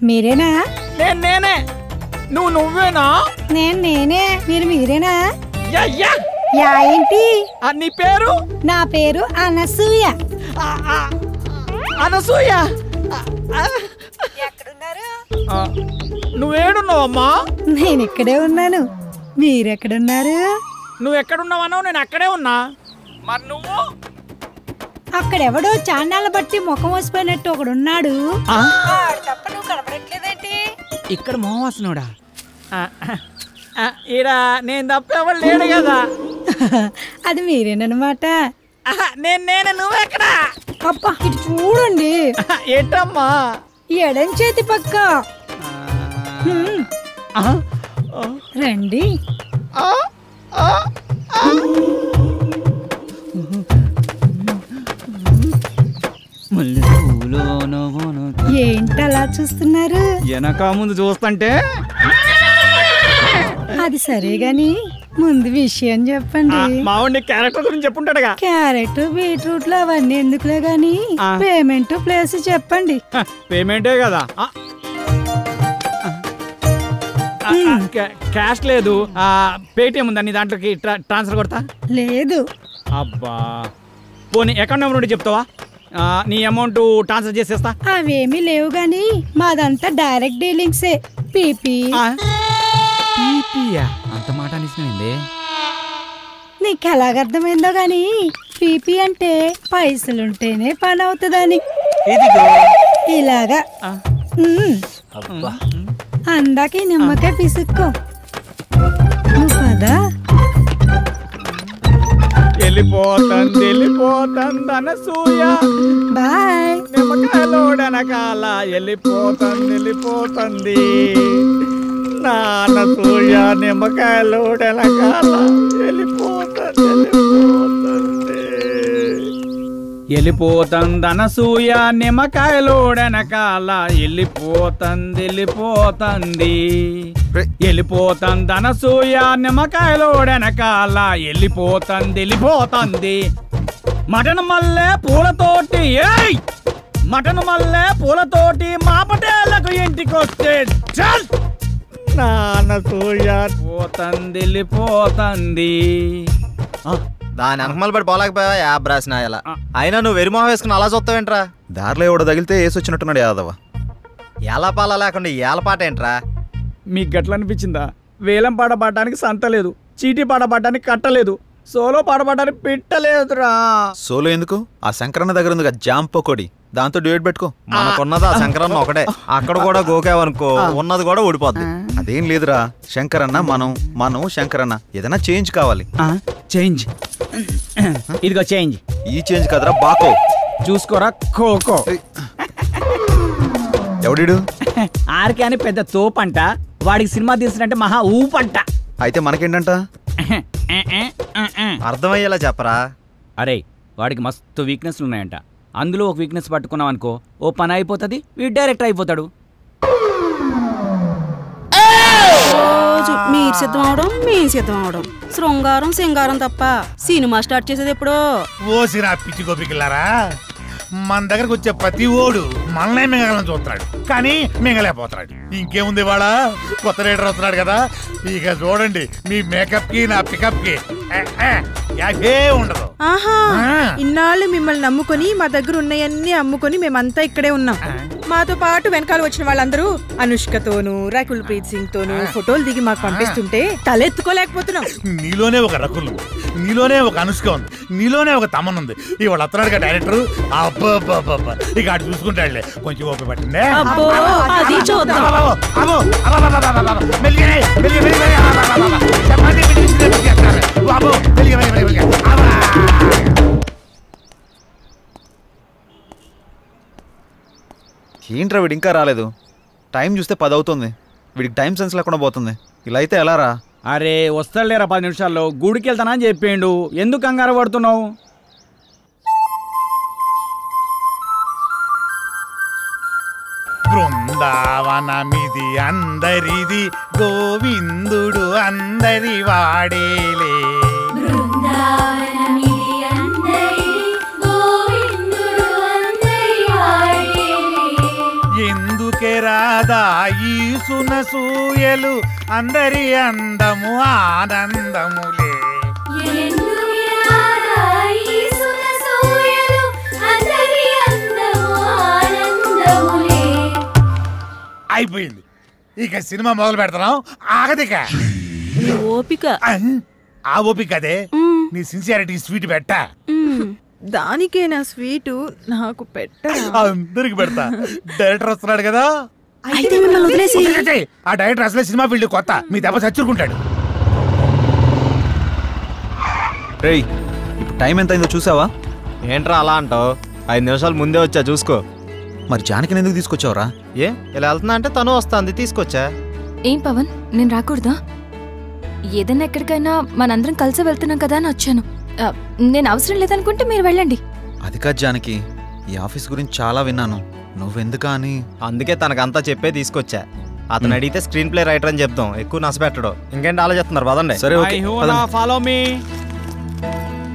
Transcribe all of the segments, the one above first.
మీరేనా? నేనే. నువ్వేనా? నేనే. మీరేనా? యా ఏంటి నీ పేరు? నా పేరు అనసూయ. అనసూయ ఎక్కడున్నారు? నువ్వేడున్నావమ్మా? నేను ఇక్కడే ఉన్నాను. మీరెక్కడున్నారు? నువ్వు ఎక్కడున్నావనో నేను అక్కడే ఉన్నా. మరి నువ్వు? అక్కడెవడో చాన్నాళ్ళ బట్టి ముఖం వసిపోయినట్టు ఒకడున్నాడు. తప్ప నువ్వు కనపడట్లేదేంటి? ఇక్కడ మోహవాసనుడా? ఈడ నేను తప్ప ఎవరు లేడు కదా. అది మీరేనమాట. నేనే. నువ్వెక్కడా? అబ్బా ఇటు చూడండి. ఏంటమ్మా? ఎడం చేతి పక్క రండి. ఏంటలా చూస్తున్నారు? వెనక ముందు చూస్తుంటే. అది సరే గాని ముందు విషయం చెప్పండి. మావాడి క్యారెక్టర్ గురించి చెప్పుంటాడుగా. క్యారెట్ బీట్రూట్లు అవన్నీ ఎందుకులే గాని పేమెంట్ ప్లేస్ చెప్పండి. పేమెంటే కదా. క్యాష్ లేదు. పేటిఎం ఉందా నీ దాంట్లోకి? ట్రాన్స్ఫర్ కొడతా. లేదు. అబ్బా పోనీ అకౌంట్ నెంబర్ ఉంటే చెప్తావా? నీ అమౌంట్ ట్రాన్స్ఫర్ చేసేస్తా. అవేమీ లేవు గాని మాదంతా డైరెక్ట్ డీలింగ్సే. పీపీ. అంత మాట అనిసినవింది. నీకు ఎలాగర్థమైందో గాని పీపీ అంటే పైసలుంటేనే పని అవుతుందని. ఇలాగా అందాక నిమ్మకాయ పిసుక్కో. నువ్వు కదా వెళ్ళిపోతుంది అనసూయ. బాయ్. నిమ్మకాయలోడనకాల వెళ్ళిపోతుంది అనసూయ. నిమ్మకాయలోడనకాల వెళ్ళిపోతుంది అనసూయ. నిమ్మకాయలోడనకాల వెళ్ళిపోతుంది అనసూయ. నిమ్మకాయలోడనకాల వెళ్ళిపోతుంది. మటన్ మల్లె పూలతోటి మా పటేళ్లకు ఇంటికొస్తే చల్ అనసూయ వెళ్ళిపోతుంది. దాని అనకమలు పడి పోలేకపోయా యాబ్ రాసిన ఇలా. అయినా నువ్వు వెరిమోహం వేసుకుని అలా చూస్తావేంట్రా? దారిలో ఎవడో తగిలితే వేసి వచ్చినట్టున్నాడు యాదవ. ఏలపాల లేకుండా ఏలపాట ఏంట్రా? మీకు గట్ల అనిపించిందా? వేలం పాట పాడడానికి సంత లేదు, చీటీ పాట పాడడానికి కట్టలేదు, సోలో పాట పాడడానికి పెట్టలేదురా. సోలో ఎందుకు? ఆ శంకరన్న దగ్గర ఉంది జామ్ పకోడి, దాంతో డ్యూయట్ పెట్టుకో. మనకున్నది ఆ శంకరన్న ఒకటే. అక్కడ కూడా గోకావనుకో ఉన్నది కూడా ఊడిపోద్ది. అదేం లేదురా, శంకరన్న మనం శంకరన్న ఏదైనా చేంజ్ కావాలి. చేంజ్ ఇదిగో చేంజ్. ఈ చేంజ్ కదరా బాకో. చూసుకోరా కోకో. ఎవడిడు? ఆర్కే అని పెద్ద తోపంట, వాడికి సినిమా తీసినట్టే మహా ఊపంట. అయితే మనకేంటంట? అర్థమయ్యేలా చెప్పరా. అరే వాడికి మస్తు వీక్నెస్లు ఉన్నాయంట. అందులో ఒక వీక్నెస్ పట్టుకున్నాం అనుకో, ఓ పని అయిపోతుంది, వీడు డైరెక్టర్ అయిపోతాడు. మీరు సిద్ధం అవడం మేము సిద్ధం అవడం, శృంగారం సింగారం తప్ప సినిమా స్టార్ట్ చేసేది ఎప్పుడో. ఓసిరా పిచ్చి గోపికిల్లారా, మన దగ్గరకు వచ్చే ప్రతి ఓడు మనల్నే మింగలని చూస్తున్నాడు, కానీ మింగలేకపోతున్నాడు. ఇంకేముంది వాళ్ళ కొత్త రైడర్ వస్తున్నాడు కదా, ఇక చూడండి మీ మేకప్ కి నా పికప్ కి ఉండదు. ఆహా, ఇన్నాళ్ళు మిమ్మల్ని నమ్ముకొని మా దగ్గర ఉన్నాయన్నీ అమ్ముకొని మేమంతా ఇక్కడే ఉన్నాం. మాతో పాటు వెనకాల వచ్చిన వాళ్ళందరూ అనుష్కతోనూ రకుల్ ప్రీత్ సింగ్ తోనూ ఫోటోలు దిగి మాకు పంపిస్తుంటే తలెత్తుకోలేకపోతున్నాం. నీలోనే ఒక రకుల్, నీలోనే ఒక అనుష్క ఉంది, నీలోనే ఒక తమన్ ఉంది. ఇవాళ వస్తున్నాడుగా డైరెక్టర్, అబ్బా ఇక అటు చూసుకుంటాడులే. కొంచెం ఓపిక పట్టిందే. ఏంట్రా వీడు ఇంకా రాలేదు? టైం చూస్తే 10 అవుతుంది. వీడికి టైం సెన్స్ లేకుండా పోతుంది. ఇలా అయితే ఎలా రా? అరే వస్తాడులేరా 10 నిమిషాల్లో. గుడికి వెళ్తానా అని చెప్పిండు, ఎందుకు కంగారు పడుతున్నావు? బృందావనమిది అందరిది, గోవిందుడు అందరి వాడేలే. ఎందుకెరా రాదా ఈ సునసూయలు అందరి అందము ఆనందములే. అయిపోయింది, ఇక సినిమా మొదలు పెడతాం. ఆగదిక ఓపిక. ఆ ఓపిక అదే నీ సిన్సియారిటీ స్వీట్ పెట్టా. దానికే నా స్వీటు నాకు పెట్టరా? అందరికి పెడతా. డైరెక్టర్ వస్తున్నాడు కదా, అయితే మిమ్మల్ని వదిలేసి ఆ డైరెక్టర్ అసలే సినిమా ఫీల్డ్ కొత్త, మీ దెబ్బ చచ్చుకుంటాడు. రేయ్ ఇప్పుడు టైం ఎంత అయిందో చూసావా? ఏంట్రా అలా అంటావు? 5 నిమిషాలు ముందే వచ్చా, చూసుకో. మరి జానకిని ఎందుకు తీసుకొచ్చావురా? ఏ ఇలా వెళ్తున్నా అంటే తను వస్తుంది, తీసుకొచ్చా. ఏం పవన్, నేను రాకూడదా? ఏదైనా ఎక్కడికైనా మనందరం కలిసి వెళ్తున్నాం కదా అని వచ్చాను. నేను అవసరం లేదనుకుంటే మీరు వెళ్ళండి. అది కాదు జానకి, ఈ ఆఫీస్ గురించి చాలా విన్నాను, నువ్వెందుకా అని. అందుకే తనకంతా చెప్పే తీసుకొచ్చా. అతను అడిగితే స్క్రీన్ ప్లే రైటర్ అని చెప్తాం, ఎక్కువ నష్టపెట్టడు. ఇంకేంటి ఆలోచిస్తున్నారు? పదండి. సరే ఓకే, ఫాలో మీ.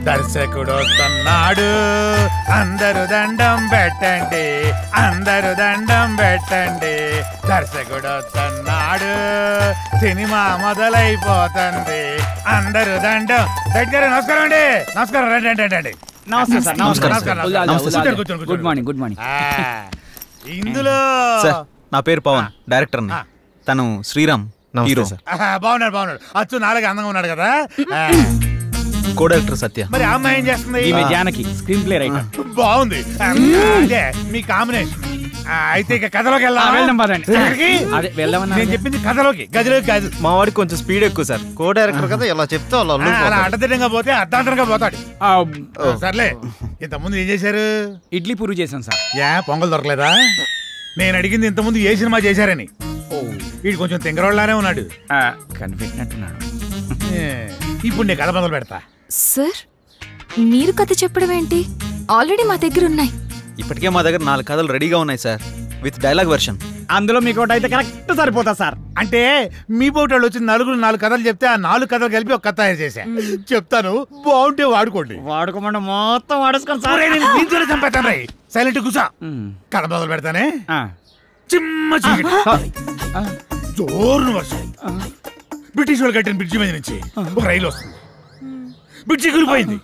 దర్శకుడు వస్తున్నాడు, అందరు దండం పెట్టండి, అందరు దండం పెట్టండి. దర్శకుడు వస్తున్నాడు, సినిమా మొదలైపోతుంది, అందరు దండం. దగ్గర నమస్కారం అండి. నమస్కారం, రండి రండి. నమస్తే సార్. నమస్కారం. Good morning. Good morning. ఇందులో సార్ నా పేరు పవన్, డైరెక్టర్ని. తను శ్రీరామ్, హీరో. బాగున్నాడు. అచ్చు నాలుగు అందంగా ఉన్నాడు కదా. కో డైరెక్టర్ సత్య. మరి ఆ అమ్మాయి ఏం చేస్తుంది? ఈమె జానకి, స్క్రీన్ ప్లే రైటర్. బాగుంది, అదే మీ కాంబినేషన్. అయితే ఇక కథలోకి వెళ్దాం పదండి. ఎక్కడికి? అదే వెళ్దామన్నా. నేను చెప్పింది కథలోకి, గదిలోకి కాదు. మా వాడికి కొంచెం స్పీడ్ ఎక్కువ సార్, కో డైరెక్టర్ కదా, ఇలా చెప్తే వాళ్ళు అలా అల్లుకుపోతారు. అడ్డదిడ్డంగా పోతే అర్ధాంతరంగా పోతాడు. సర్లే, ఇంతకుముందు ఏం చేశారు? ఇడ్లీ పూరి చేశాను సార్. పొంగల్ దొరకలేదా? నేను అడిగింది ఇంతకుముందు ఏ సినిమా చేశారని. వీడు కొంచెం తింగరోళ్ళలానే ఉన్నాడు. కనిపెట్టినట్టున్నాడు. ఇప్పుడు నేను కథ మొదలు పెడతా. సార్ మీరు కథ చెప్పడం ఏంటి? ఆల్రెడీ మా దగ్గర ఉన్నాయి. ఇప్పటికే మా దగ్గర 4 కథలు రెడీగా ఉన్నాయి సార్, విత్ డైలాగ్ వెర్షన్. అందులో మీకు ఒకటి అయితే కరెక్ట్ సరిపోతా సార్. అంటే మీ పోటాళ్ళు వచ్చి 4 కథలు చెప్తే ఆ 4 కథలు కలిపి ఒక కథ తయారు చేశా. చెప్తాను, బాగుంటే వాడుకోండి. వాడుకోమంటే మొత్తం వాడేసుకోండి సార్. దీంతోనే చంపేస్తాను రై. సైలెంట్ కూసా. కథ మొదలు పెడతానే. చిమ్మ చీకటి, జోరున వర్షం. బ్రిటిష్ వాళ్ళు కట్టిన బ్రిడ్జి మీద నుంచి ఒక రైలు వస్తుంది. బ్రిడ్జి కూలిపోయింది,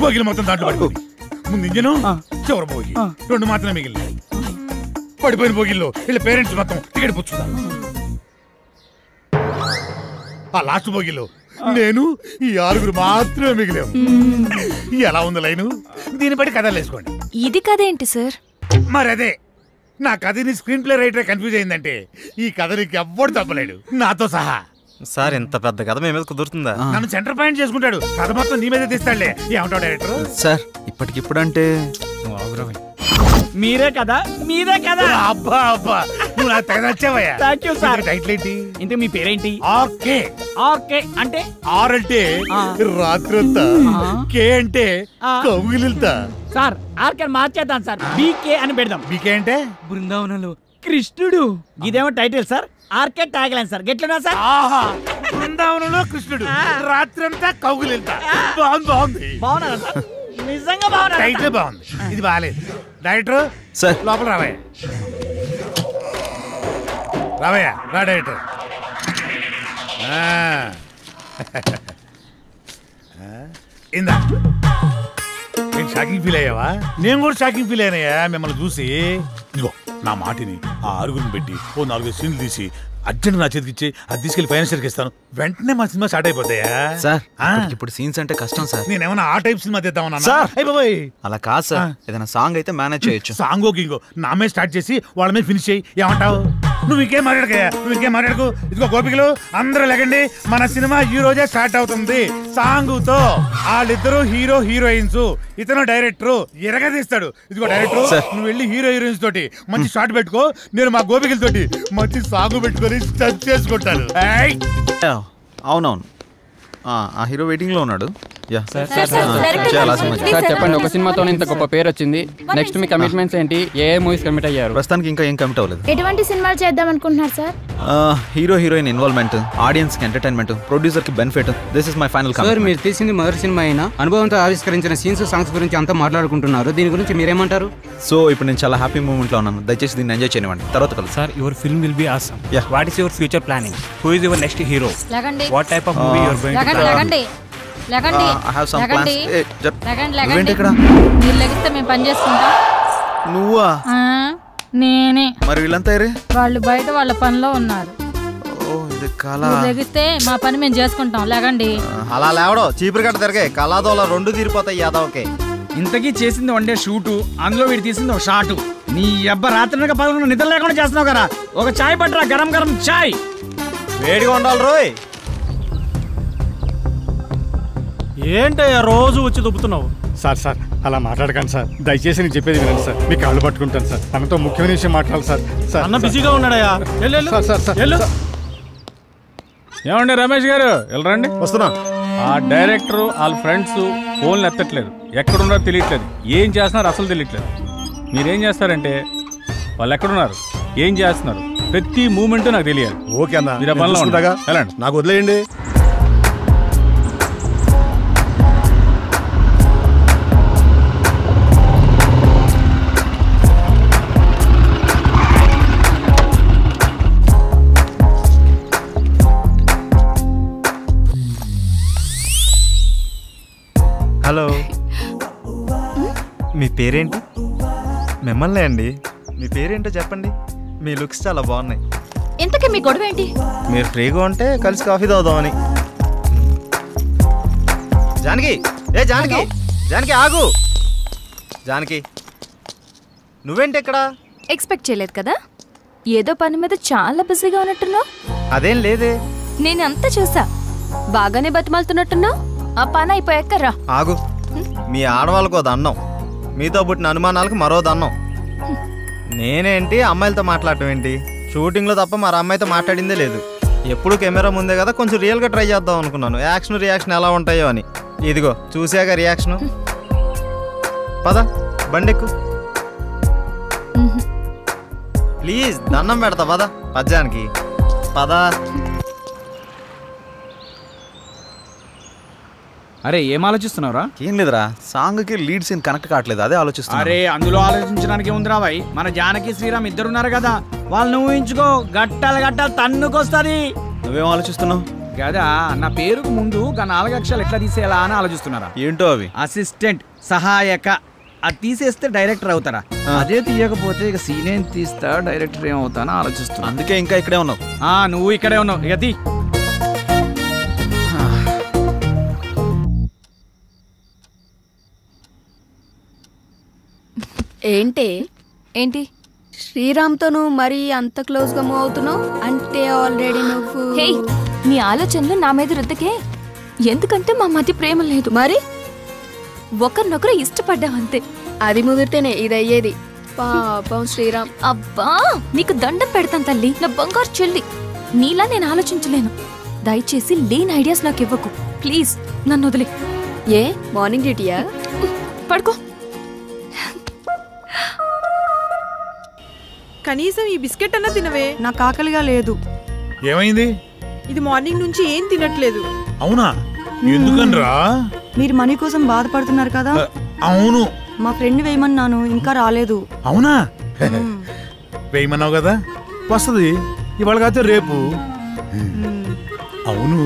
బోగిలు మొత్తం దాంట్లో పడిపోయింది. ముందు ఇంజను, చివరి బోగి, 2 మాత్రమే మిగిలినాయి. పడిపోయిన బోగిల్లో వీళ్ళ పేరెంట్స్ మొత్తం టికెట్ పుచ్చుతారు. ఆ లాస్ట్ బోగిలో నేను, ఈ 6 మాత్రమే మిగిలాము. ఎలా ఉంది లైను? దీన్ని బట్టి కథలు వేసుకోండి. ఇది కథ ఏంటి సార్? మరి అదే, నా కథని స్క్రీన్ ప్లే రైటర్ కన్ఫ్యూజ్ అయిందంటే ఈ కథ నీకు ఎవ్వడు తప్పలేడు, నాతో సహా. సార్ ఇంత పెద్ద కథ మీ మీద కుదురుతుందా? నన్ను సెంటర్ పాయింట్ చేసుకుంటాడు, కథ మొత్తం నీ మీద తీస్తాడులే. ఏమంటావు డైరెక్టర్? సార్ ఇప్పటికిప్పుడంటే మీరే కదా, మీరే కదా. అబ్బా అబ్బా, నువ్వు నాకు తెగ నచ్చావయ్యా. Thank you sir. టైటిల్ ఏంటి? ఇంతకు మీ పేరేంటి? ఓకే. ఓకే అంటే ఆర్ అంటే రాత్రంతా, కే అంటే కౌగిలిల్తా. సార్ ఆర్కే మార్చేద్దాం సార్, బీకే అని పెడదాం. బీకే అంటే బృందావనంలో కృష్ణుడు. ఇదేమో title sir, RK tag line sir. గెట్లనా సార్? ఆహా, బృందావనంలో కృష్ణుడు, రాత్రంతా కౌగిలిల్తా. బాగుంది. బాగున్నారా సార్? నిజంగా బాగున్నా. టైటిల్ బాగుంది, ఇది బాగాలేదు. డైరెక్టర్ సార్ లోపల రావయ్యా. రావయ్యా, రా డైరెక్టర్. ఇందా నేను షాకింగ్ ఫీల్ అయ్యావా? నేను కూడా షాకింగ్ ఫీల్ అయినాయా మిమ్మల్ని చూసి. ఇదిగో నా మాటిని ఆ 6 పెట్టి ఓ 4 సీన్లు తీసి అర్జెంట్ నా చేతికి ఇచ్చి అది తీసుకెళ్లి ఫైనాన్షియల్కి ఇస్తాను. వెంటనే మా సినిమా స్టార్ట్ అయిపోతాయా? సార్ ఇప్పుడు సీన్స్ అంటే కష్టం సార్. నేనేమన్నా ఆ టైప్ సినిమా తీద్దామన్నా? సార్ అయిపోయి అలా కాదు సార్, ఏదైనా సాంగ్ అయితే మేనేజ్ చేయొచ్చు. సాంగో గింగో నా మీద స్టార్ట్ చేసి వాళ్ళ మీద ఫినిష్ చేయి. ఏమంటావు? నువ్వు ఇంకేం మాట్లాడకయ్యా, నువ్వు ఇంకేం మాట్లాడకు. ఇదిగో గోపికలు అందరూ లేకండి, మన సినిమా ఈ రోజే స్టార్ట్ అవుతుంది సాంగుతో. వాళ్ళిద్దరు హీరో హీరోయిన్స్, ఇతను డైరెక్టర్ ఎరగదీస్తాడు. ఇదిగో డైరెక్టర్, నువ్వు వెళ్ళి హీరో హీరోయిన్స్ తోటి మంచి షాట్ పెట్టుకో, నేను మా గోపికలతోటి మంచి సాంగ్ పెట్టుకొని టచ్ చేసుకుంటాను. అవునవును, ఆ హీరో వెయిటింగ్లో ఉన్నాడు. యా సార్ చెప్పండి, ఒక సినిమాతో ఇంత గొప్ప పేరు వచ్చింది, నెక్స్ట్ మీ కమిట్మెంట్స్ ఏంటి? ఏ మూవీస్ కమిట్ అయ్యారు? ప్రస్తుతానికి ఇంకా ఏం కమిట్ అవ్వలేదు. ఎటువంటి సినిమాలు చేద్దాం అనుకుంటున్నారు sir? Hero heroine involvement, audience కి ఎంటర్టైన్మెంట్, ప్రొడ్యూసర్ కి benefit. This is my final sir మీరు తీసింది మొదటి సినిమా అయినా అనుభవంతో ఆవిష్కరించిన సీన్స్ సాంగ్స్ గురించి అంతా మాట్లాడుకుంటున్నారు, దీని గురించి మీరేమంటారు? సో ఇప్పుడు నేను చాలా హ్యాపీ మూమెంట్ లో ఉన్నాను, దయచేసి దీన్ని ఎంజాయ్ చేయనివ్వండి. తర్వాత కలుసు. Sir your film will be awesome. Yeah. What is your future planning? Who is your next hero? What type of movie you are going to plan? I have some plans. లెగండి ఇక్కడ మీరు లెగిస్తే మేము పని చేసుకుంటాం. నువ్వా? నేనే. మరి వీళ్ళంతా ఏరే? వాళ్ళు బయట వాళ్ళ పనిలో ఉన్నారు. ఓ ఇది కళ. లెగిస్తే మా పని మేము చేసుకుంటాం. లెగండి. అలా లేవడో చీపురు కట్ట తిరిగే కళాదోళ 2 తీరిపోతాయి యాదవ్కి. ఇంతకీ చేసింది 1 డే షూటు, అందులో వీడు తీసింది ఒక షాటు. నీ అబ్బ రాత్రి 11 నిద్ర లేకుండా చేస్తున్నావు కదా. ఒక చాయ్ పట్టరా, గరం గరం చాయ్. వేడిగా ఉండాలి రోయ్. ఏంటయ్యా రోజు వచ్చి దుబ్బుతున్నావు? సార్ సార్ అలా మాట్లాడకండి సార్, దయచేసి నేను చెప్పేది వినండి సార్. మీ కాళ్ళు పట్టుకుంటాను సార్, అన్నతో ముఖ్యమైన విషయం మాట్లాడాలి సార్. సార్ అన్న బిజీగా ఉన్నాడయ్యా. సార్ సార్ సార్ ఏమండి రమేష్ గారు, వెళ్ళరండి. వస్తున్నా. ఆ డైరెక్టర్ వాళ్ళ ఫ్రెండ్స్ ఫోన్లు ఎత్తట్లేదు, ఎక్కడున్నారో తెలియట్లేదు, ఏం చేస్తున్నారు అసలు తెలియట్లేదు. మీరేం చేస్తారంటే వాళ్ళు ఎక్కడున్నారు, ఏం చేస్తున్నారు, ప్రతి మూమెంట్ నాకు తెలియాలి. ఓకే అన్న, మీరు పనిలో ఉండగా వెళ్ళండి. నాకు వదిలేయండి. హలో, మీ పేరేంటి? మిమ్మల్ని అండి. మీ పేరేంటో చెప్పండి. మీ లుక్స్ చాలా బాగున్నాయి. ఇంతకీ మీ గొడవ ఏంటి? మీరు ఫ్రీగా ఉంటే కలిసి కాఫీ తాగుదామని. జానకి, ఏ జానకి, జానకి ఆగు. జానకి నువ్వేంటి ఇక్కడ? ఎక్స్పెక్ట్ చేయలేదు కదా, ఏదో పని మీద చాలా బిజీగా ఉన్నట్టున్నావు. అదేం లేదే, నేను అంతా చూసా, బాగానే బతిమాలుతున్నట్టున్నావు. ఆ పని అయిపోయాక రా. ఆగు. మీ ఆడవాళ్ళకు దండం, మీతో పుట్టిన అనుమానాలకు మరో దండం. నేనేంటి అమ్మాయిలతో మాట్లాడటం ఏంటి? షూటింగ్లో తప్ప మరి అమ్మాయితో మాట్లాడిందే లేదు. ఎప్పుడు కెమెరా ముందే కదా, కొంచెం రియల్గా ట్రై చేద్దాం అనుకున్నాను. యాక్షన్ రియాక్షన్ ఎలా ఉంటాయో అని. ఇదిగో చూసాక రియాక్షను. పద బండెక్కు ప్లీజ్, దండం పెడతా పద. పద్యానికి పద. అరే ఏం ఆలోచిస్తున్నావురా? ఏం లేదురా, సాంగ్ కి లీడ్ సీన్ కనెక్ట్ కావట్లేదు, అదే ఆలోచిస్తున్నా. అరే అందులో ఆలోచించడానికి ఏముందిరా భాయ్, మన జానకి శ్రీరామ్ ఇద్దరున్నారు కదా, వాళ్ళని ఊహించుకో, గట్టాలు గట్టాలు తన్నుకొస్తుంది. నువ్వేం ఆలోచిస్తున్నావు? కదా నా పేరుకు ముందు 4 అక్షరాలు ఎట్లా తీసేయాలా అని ఆలోచిస్తున్నారా? ఏంటో అవి? అసిస్టెంట్, సహాయక. అది తీసేస్తే డైరెక్టర్ అవుతారా, అదే తీయకపోతే ఇక సీన్ ఏం తీస్తా, డైరెక్టర్ ఏమవుతానో ఆలోచిస్తున్నా. అందుకే ఇంకా ఇక్కడే ఉన్నావు. నువ్వు ఇక్కడే ఉన్నావు, ఇక తీ. ఏంటి శ్రీరామ్తో నువ్వు మరీ అంత క్లోజ్ గా మూవ్ అవుతున్నావు అంటే ఆల్రెడీ నువ్వు. హే, నీ ఆలోచనలు నా మీద రుద్దకే. ఎందుకంటే మా మధ్య ప్రేమ లేదు, మరి ఒకరినొకరు ఇష్టపడ్డాం అంతే. అది ముదిరితేనే ఇది అయ్యేది. పాపం శ్రీరామ్. అబ్బా నీకు దండం పెడతాను తల్లి, నా బంగారు చెల్లి. నీలా నేను ఆలోచించలేను. దయచేసి లేని ఐడియాస్ నాకు ఇవ్వకు ప్లీజ్, నన్ను వదిలే. ఏ మార్నింగ్ డ్యూటీయా? పడుకో. కనీసం ఈ బిస్కెట్ అన్నా తినవే. నాకు ఆకలిగా లేదు. ఏమైంది? ఇది మార్నింగ్ నుంచి ఏం తినట్లేదు. అవునా, ఎందుకనరా? మీరు మనీ కోసం బాధపడుతున్నారు కదా. అవును, మా ఫ్రెండ్ వేయమన్నాను, ఇంకా రాలేదు. అవునా? వేయమన్నావు కదా, వస్తుంది ఇవాళ కాదు రేపు. అవును,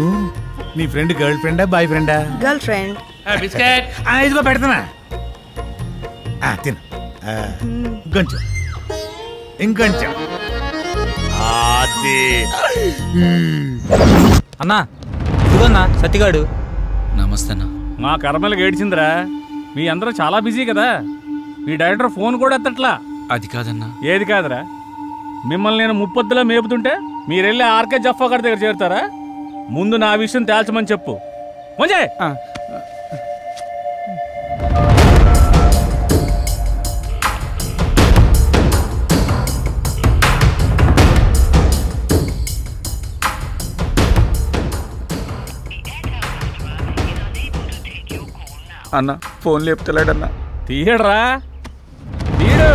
నీ ఫ్రెండ్ గర్ల్ ఫ్రెండా బాయ్ ఫ్రెండా? Girl friend. బిస్కెట్ ఇదిగో పెడతానా, తిను. ఇంకొంచెం ఇంకొంచెం. అన్నా ఇదిగోన్నా సత్తిగాడు. నమస్తే అన్న. మా కర్మలకు ఏడ్చిందిరా, మీ అందరూ చాలా బిజీ కదా, మీ డైరెక్టర్ ఫోన్ కూడా ఎత్తట్లా. అది కాదన్నా. ఏది కాదురా, మిమ్మల్ని నేను ముప్పొద్దులా మేపుతుంటే మీరెళ్ళి ఆర్కే జఫా గారి దగ్గర చేరుతారా? ముందు నా విషయం తేల్చమని చెప్పు. మంచి అన్న ఫోన్ లేపుతలేడన్నా. తీయడరా తీయడు.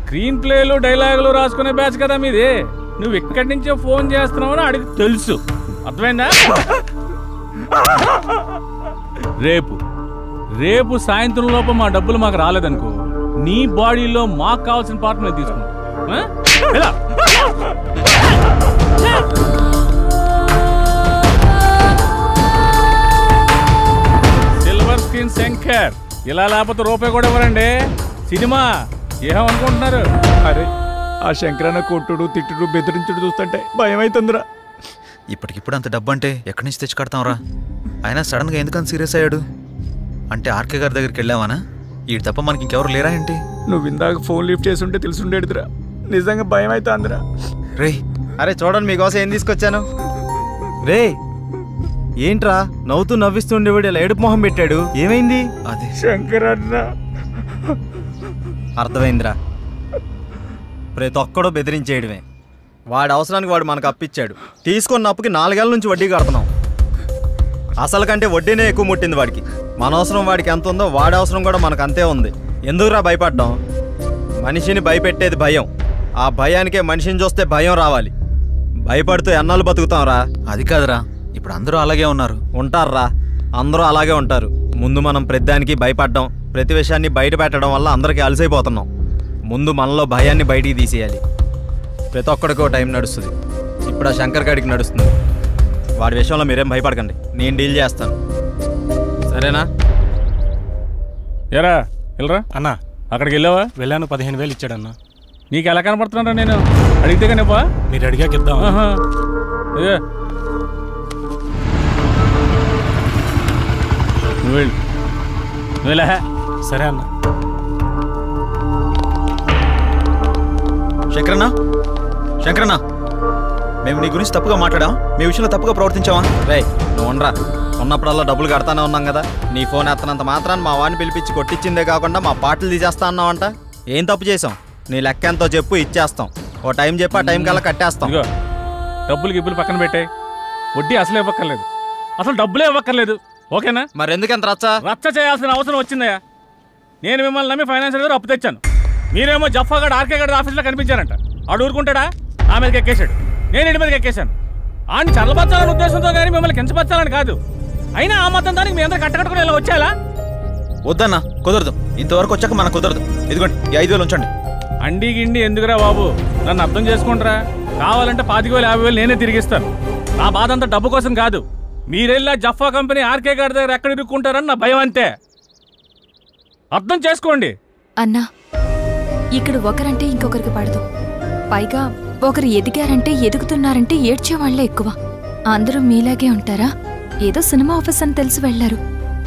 స్క్రీన్ ప్లేలు డైలాగులు రాసుకునే బ్యాచ్ కదా మీది. నువ్వు ఇక్కడి నుంచే ఫోన్ చేస్తున్నావు అని అడిగి తెలుసు. అర్థమైందా? రేపు సాయంత్రం లోపు మా డబ్బులు మాకు రాలేదనుకో, నీ బాడీలో మాకు కావాల్సిన పార్ట్ మేము తీసుకుంటాం. సిల్వర్ స్క్రీన్ శంకర్ ఇలా లేకపోతే రూపాయి కూడా ఇవ్వరండి. సినిమా ఏమనుకుంటున్నారు? అరే ఆ శంకరన్న కొట్టుడు తిట్టుడు బెదిరించుడు చూస్తుంటే భయం అవుతుందిరా. ఇప్పటికిప్పుడు అంత డబ్బు అంటే ఎక్కడి నుంచి తెచ్చి కడతాంరా? ఆయన సడన్గా ఎందుకని సీరియస్ అయ్యాడు? అంటే ఆర్కే గారి దగ్గరికి వెళ్ళావానా? ఈ తప్ప మనకి ఇంకెవరు లేరా ఏంటి? నువ్వు ఇందాక ఫోన్ లిఫ్ట్ చేసి ఉంటే తెలుసుండేదిరా. నిజంగా భయం అయితే అందరా. రే అరే చూడండి మీకోసం ఏం తీసుకొచ్చాను. రే ఏంట్రా నవ్వుతూ నవ్విస్తుండేవాడు ఇలా ఏడుపు మొహం పెట్టాడు, ఏమైంది? అది శంకరన్న. అర్థమైందిరా, ప్రతి ఒక్కడో బెదిరించేయడమే. వాడి అవసరానికి వాడు మనకు అప్పిచ్చాడు. తీసుకున్న అప్పుకి 4 ఏళ్ళ నుంచి వడ్డీ కడుతున్నాం. అసలు కంటే వడ్డీనే ఎక్కువ ముట్టింది వాడికి. మన అవసరం వాడికి ఎంత ఉందో వాడి అవసరం కూడా మనకు అంతే ఉంది. ఎందుకురా భయపడ్డాం? మనిషిని భయపెట్టేది భయం. ఆ భయానికే మనిషిని చూస్తే భయం రావాలి. భయపడుతూ ఎన్నాళ్ళు బతుకుతాంరా? అది కాదురా, ఇప్పుడు అందరూ అలాగే ఉన్నారు. ఉంటారా, అందరూ అలాగే ఉంటారు. ముందు మనం ప్రతిదానికి భయపడ్డాం, ప్రతి విషయాన్ని బయట పెట్టడం వల్ల అందరికీ అలసైపోతున్నాం. ముందు మనలో భయాన్ని బయటికి తీసేయాలి. ప్రతి ఒక్కడికో టైం నడుస్తుంది. ఇప్పుడు ఆ శంకర్ గాడికి నడుస్తుంది. వాడి విషయంలో మీరేం భయపడకండి, నేను డీల్ చేస్తాను. సరేనా? ఏరా వెళ్ళరా అన్నా. అక్కడికి వెళ్ళావా? వెళ్ళాను, 15,000 ఇచ్చాడన్నా. నీకు ఎలా కనపడుతున్నారా? నేను అడిగితే కానీ మీరు అడిగాక ఇద్దాం. నువ్వు వెళ్ళా. సరే అన్న. శంకరన్న, శంకరన్న, మేము నీ గురించి తప్పుగా మాట్లాడాం, మీ విషయంలో తప్పుగా ప్రవర్తించావా? రే నువ్వు ఉండరా, ఉన్నప్పుడల్లా డబ్బులు కడతానే ఉన్నాం కదా. నీ ఫోన్ ఎత్తనంత మాత్రాన్ని మా వాడిని పిలిపించి కొట్టించిందే కాకుండా మా పాటలు తీసేస్తా అన్నావంట. ఏం తప్పు చేసాం? నీ లెక్క ఎంతో చెప్పు, ఇచ్చేస్తాం. ఓ టైం చెప్పి ఆ టైం కల్లా కట్టేస్తాం. డబ్బులు గిబ్బులు పక్కన పెట్టాయి, వడ్డీ అసలు ఇవ్వక్కర్లేదు, అసలు డబ్బులే ఇవ్వక్కర్లేదు. ఓకేనా? మరి ఎందుకంత రచ్చ చేయాల్సిన అవసరం వచ్చిందయ్యా. నేను మిమ్మల్ని నమ్మి ఫైనాన్షియల్ గారు అప్పు తెచ్చాను. మీరేమో జఫాగడ్ ఆర్కే గడ్ ఆఫీస్లో కనిపించారంట. ఆడు ఊరుకుంటాడా? నా మీదకి ఎక్కేశాడు, నేను ఇంటి మీదకి ఎక్కేశాను. ఆయన చల్లబచ్చాలని ఉద్దేశంతో కానీ మిమ్మల్ని కించపరచాలని కాదు. అయినా ఆ మొత్తం దానికి మీ అందరూ కట్టకట్టుకుని ఇలా వచ్చేలా? వద్దన్నా, కుదరదు. ఇంతవరకు వచ్చాక మనకు కుదరదు. ఇదిగోండి, ఈ 5,000 ఉంచండి. అండి గిండి ఎందుకురా బాబు, నన్ను అర్థం చేసుకుంటారా? కావాలంటే 25,000 50,000 నేనే తిరిగిస్తాను. నా బాధ అంతా డబ్బు కోసం కాదు. మీరెళ్ళా జఫా కంపెనీ ఆర్కే గారి దగ్గర ఎక్కడ ఇరుక్కుంటారని నా భయం అంతే. అర్థం చేసుకోండి. అన్నా, ఇక్కడ ఒకరంటే ఇంకొకరికి పడదు. పైగా ఒకరు ఎదిగారంటే ఎదుగుతున్నారంటే ఏడ్చేవాళ్లే ఎక్కువ. అందరూ మీలాగే ఉంటారా? ఏదో సినిమా ఆఫీస్ అని తెలిసి వెళ్లారు,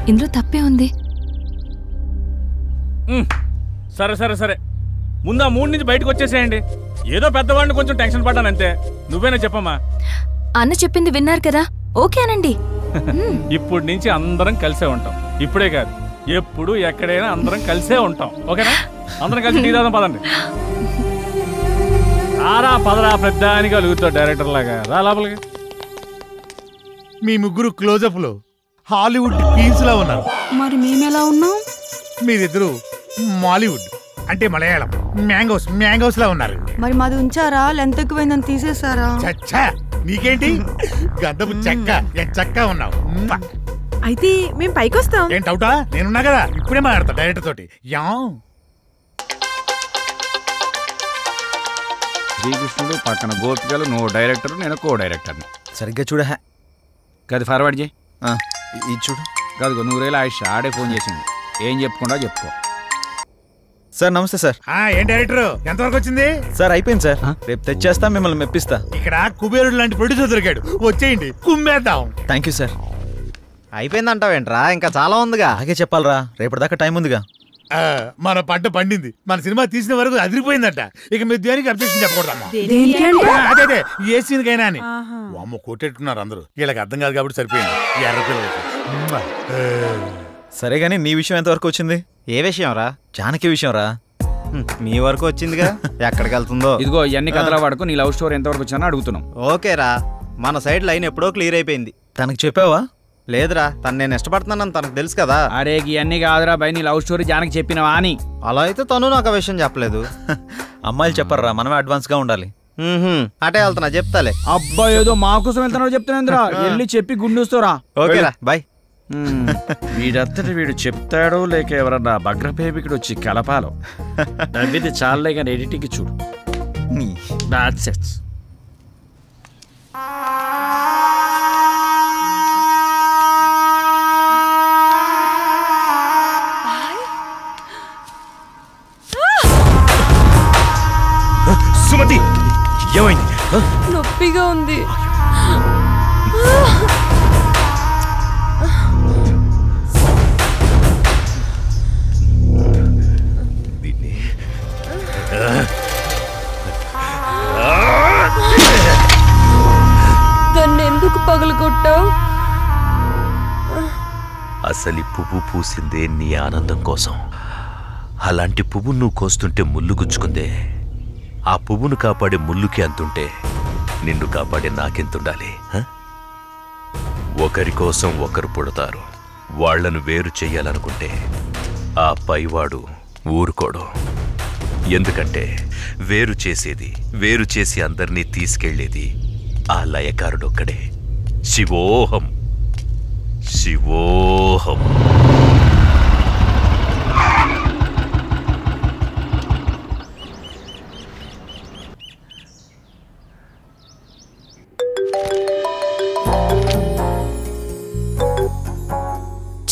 ఇందులో తప్పే ఉంది. సరే సరే సరే, ముందు ఆ 3 నుంచి బయటకు వచ్చేసేయండి. ఏదో పెద్దవాడిని కొంచెం టెన్షన్ పడ్డానంతే. నువ్వేనా చెప్పమ్మా? అన్న చెప్పింది విన్నారు కదా, ఓకేనండి. ఇప్పటి నుంచి అందరం కలిసే ఉంటాం. ఇప్పుడే కాదు, ఎప్పుడు ఎక్కడైనా అందరం కలిసే ఉంటాం. ఓకేనా? అందరం కలిసి టీ తాగుదాం పదండి. ఆరా పదరా, పెద్దానికి అలుగుతావు డైరెక్టర్ లాగా. రా లోపలికి. మీ ముగ్గురు క్లోజప్ లో హాలీవుడ్ క్వీన్స్ లా ఉన్నారు. మరి మేమెలా ఉన్నాం? మీరిద్దరు మాలీవుడ్ అంటే మలయాళం మ్యాంగోస్ లా ఉన్నారు. మరి మాది ఉంచారా? లెంత్ ఎక్కువైందని తీసేసారా? చచ్చా, నీకేంటి గంధపు చెక్క ఉన్నావు. అయితే మేము పైకి వస్తాం. ఏంటి అవుటా? నేనున్నా కదా, ఇప్పుడే మాట్లాడతా డైరెక్టర్ తోటి. శ్రీకృష్ణుడు పక్కన గోపికలు, నువ్వు డైరెక్టర్, నేను కో డైరెక్టర్ని. సరిగ్గా చూడ. కాదు ఫార్వర్డ్ చేయి. ఇది చూడు. కాదు 100,000 ఆయుష్ ఆడే ఫోన్ చేసింది. ఏం చెప్పుకుండా చెప్పుకో. సార్ నమస్తే సార్. ఏం డైరెక్టర్, ఎంతవరకు వచ్చింది? సార్ అయిపోయింది సార్, రేపు తెచ్చేస్తా, మిమ్మల్ని మెప్పిస్తా. ఇక్కడ కుబేరుడు లాంటి ప్రొడ్యూసర్ దొరికాడు, వచ్చేయండి కుమ్మేద్దాం. Thank you sir. అయిపోయిందంటావేంట్రా? ఇంకా చాలా ఉందిగా. అలాగే చెప్పాలరా, రేపటిదాకా టైం ఉందిగా. మన పంట పండింది, మన సినిమా తీసిన వరకు అదిరిపోయిందట. ఇక మీరు దేనికి అబ్జెక్షన్ చెప్పకూడదమ్మా. అదే ఏ సీన్కైనా అని. అమ్మ కొట్టేట్టున్నారు అందరూ, వీళ్ళకి అర్థం కాదు కాబట్టి సరిపోయింది. ఎర్ర పిల్లలకి. సరే గానీ నీ విషయం ఎంతవరకు వచ్చింది? ఏ విషయం రా? జానకి విషయం రా. మీ వరకు వచ్చిందిగా, ఎక్కడికి వెళ్తుందో. ఇదిగో ఇవన్నీ కథల వాడుకు నీ లవ్ స్టోరీ ఎంతవరకు వచ్చినా అడుగుతున్నాం. ఓకేరా, మన సైడ్ లైన్ ఎప్పుడో క్లియర్ అయిపోయింది. తనకి చెప్పావా? లేదురా, తను నేను ఇష్టపడుతున్నానని తనకు తెలుసు కదా. అరే ఇవన్నీ కాదురా భయ్, నీ లవ్ స్టోరీ జానకి చెప్పినవా అని. అలా అయితే తను నాకు ఆ విషయం చెప్పలేదు. అమ్మాయిలు చెప్పర్రా, మనమే అడ్వాన్స్గా ఉండాలి. అటే వెళ్తున్నా, చెప్తాలే. అబ్బా ఏదో మా కోసం వెళ్తున్నాడు చెప్తున్నా, వెళ్ళి చెప్పి గుండూస్తారా. ఓకేరా బాయ్. వీడంతటి వీడు చెప్తాడో లేక ఎవరన్నా భగ్రపేమికుడు వచ్చి కలపాలో. నవ్వింది చాలే కానీ ఎడిటింగ్ చూడు. సుమతి ఏమైంది? నొప్పిగా ఉంది. దాన్ని ఎందుకు పగలగొట్టావు? అసలు పువ్వు పూసిందే నీ ఆనందం కోసం. అలాంటి పువ్వు నువ్వు కోస్తుంటే ముళ్ళు గుచ్చుకుందే. ఆ పువ్వును కాపాడే ముళ్ళుకి అంతుంటే నిన్ను కాపాడే నాకెంతుండాలి? ఒకరి కోసం ఒకరు పుడతారు. వాళ్లను వేరు చెయ్యాలనుకుంటే ఆ పైవాడు ఊరుకోడు. ఎందుకంటే వేరు చేసి అందరినీ తీసుకెళ్లేది ఆ లయకారుడొక్కడే. శివోహం శివోహం.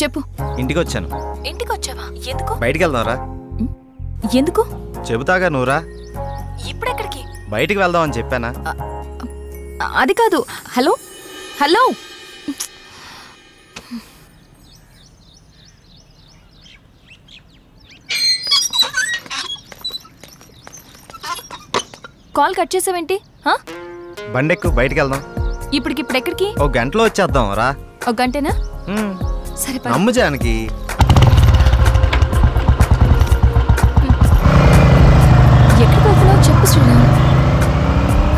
చెప్పు. ఇంటికి వచ్చాను. ఇంటికి వచ్చావా? ఎందుకు? బయటికి వెళ్దాంరా. ఎందుకు? చెబుతాగా, నువ్వురా. ఇప్పుడెక్కడికి? బయటికి వెళ్దామని చెప్పానా? అది కాదు. హలో హలో, కాల్ కట్ చేసావేంటి? బండెక్కు, బయటికి వెళ్దాం. ఇప్పటికిప్పుడు ఎక్కడికి? ఒక గంటలో వచ్చేద్దాం రా. ఒక గంటేనా? సరే నమ్ము జానకి. ఎక్కడికి వెళ్తున్నావు చెప్పు శ్రీరామ్.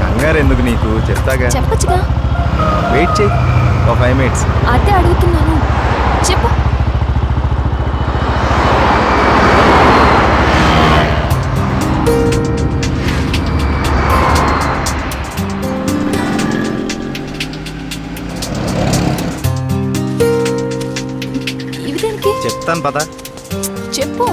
కంగారు ఎందుకు నీకు, చెప్తాగా. చెప్పచ్చుగా. వెయిట్ చేయి, ఒక 5 minutes. అదే అడుగుతున్నాను, చెప్పు. ఇవి దేనికి? చెప్తాను పద. చెప్పు.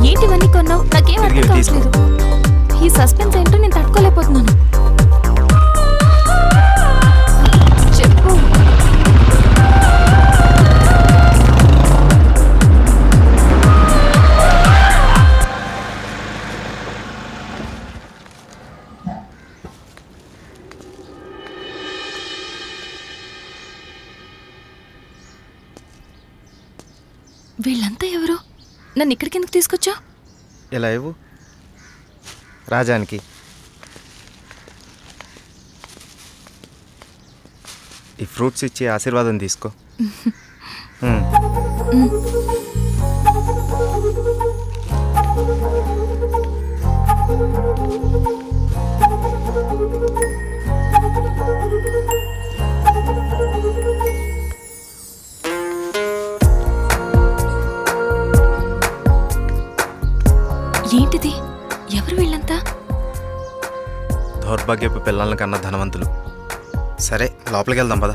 ఏంటివన్నీ కొన్నావు? నాకేం అర్థం కావట్లేదు. ఈ సస్పెన్స్ ఏంటో నేను తట్టుకోలేకపోతున్నాను. చెప్పు. వీళ్ళంతా ఎవరు? నన్ను ఇక్కడికి ఎందుకు తీసుకొచ్చా? ఇలా ఇవ్వు రాజానికి. ఈ ఫ్రూట్స్ ఇచ్చి ఆశీర్వాదం తీసుకో. ఏంటిది? ఎవరు వీళ్ళంతా? దౌర్భాగ్యపు పిల్లల కన్నా ధనవంతులు. సరే లోపలికి వెళ్దాం పద.